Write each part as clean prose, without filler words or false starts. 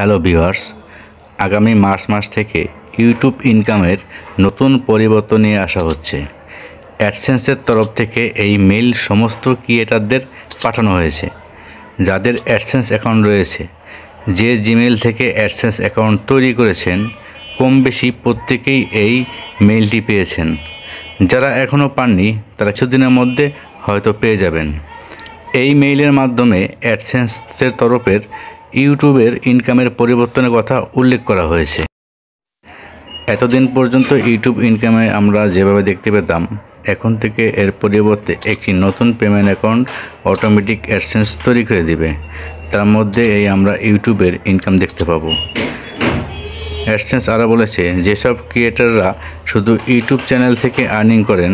Hello viewers, আগামী March মাস থেকে YouTube ইনকামের নতুন পরিবর্তন নিয়ে আসা হচ্ছে। অ্যাডসেন্সের তরফ থেকে এই মেইল সমস্ত ক্রিয়েটারদের পাঠানো হয়েছে। যাদের অ্যাডসেন্স অ্যাকাউন্ট রয়েছে, যে জিমেইল থেকে অ্যাডসেন্স অ্যাকাউন্ট তৈরি করেছেন, কম বেশি প্রত্যেকেই এই মেইলটি পেয়েছেন। যারা এখনও পাননি তারা কিছুদিনের মধ্যে হয়তো পেয়ে যাবেন। এই মেইলের মাধ্যমে অ্যাডসেন্সের তরফের ইউটিউবের ইনকামের পরিবর্তনের কথা উল্লেখ করা হয়েছে। এতদিন পর্যন্ত ইউটিউব ইনকামে আমরা যেভাবে দেখতে পেতাম, এখন থেকে এর পরিবর্তে একটি নতুন পেমেন্ট অ্যাকাউন্ট অটোমেটিক অ্যাডসেন্স তৈরি করে দিবে। তার মধ্যে আমরা ইউটিউবের ইনকাম দেখতে পাবো। অ্যাডসেন্স আরও বলেছে, যেসব ক্রিয়েটাররা শুধু ইউটিউব চ্যানেল থেকে আর্নিং করেন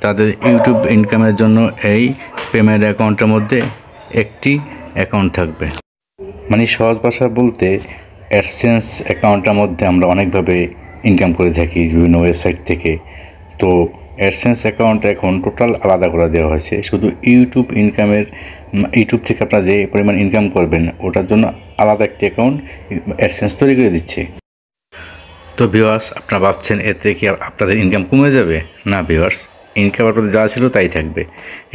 তাদের ইউটিউব ইনকামের জন্য এই পেমেন্ট অ্যাকাউন্টের মধ্যে একটি অ্যাকাউন্ট থাকবে। মানে সহজ ভাষা বলতে, অ্যাডসেন্স অ্যাকাউন্টের মধ্যে আমরা অনেকভাবে ইনকাম করে থাকি বিভিন্ন ওয়েবসাইট থেকে। তো অ্যাডসেন্স অ্যাকাউন্ট এখন টোটাল আলাদা করে দেওয়া হয়েছে। শুধু ইউটিউব ইনকামের, ইউটিউব থেকে আপনারা যে পরিমাণ ইনকাম করবেন ওটার জন্য আলাদা একটি অ্যাকাউন্ট অ্যাডসেন্স তৈরি করে দিচ্ছে। তো ভিউয়ার্স, আপনারা ভাবছেন এতে কি আপনাদের ইনকাম কমে যাবে? না ভিউয়ার্স, ইনকাম আপনাদের যা ছিল তাই থাকবে।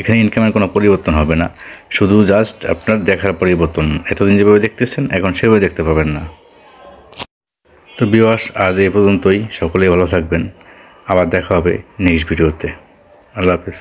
এখানে ইনকামের কোনো পরিবর্তন হবে না, শুধু জাস্ট আপনার দেখার পরিবর্তন। এতদিন যেভাবে দেখতেছেন এখন সেভাবে দেখতে পাবেন না। তো ভিউয়ার্স, আজ এই পর্যন্তই। সকলেই ভালো থাকবেন। আবার দেখা হবে নেক্সট ভিডিওতে। আল্লাহ হাফেজ।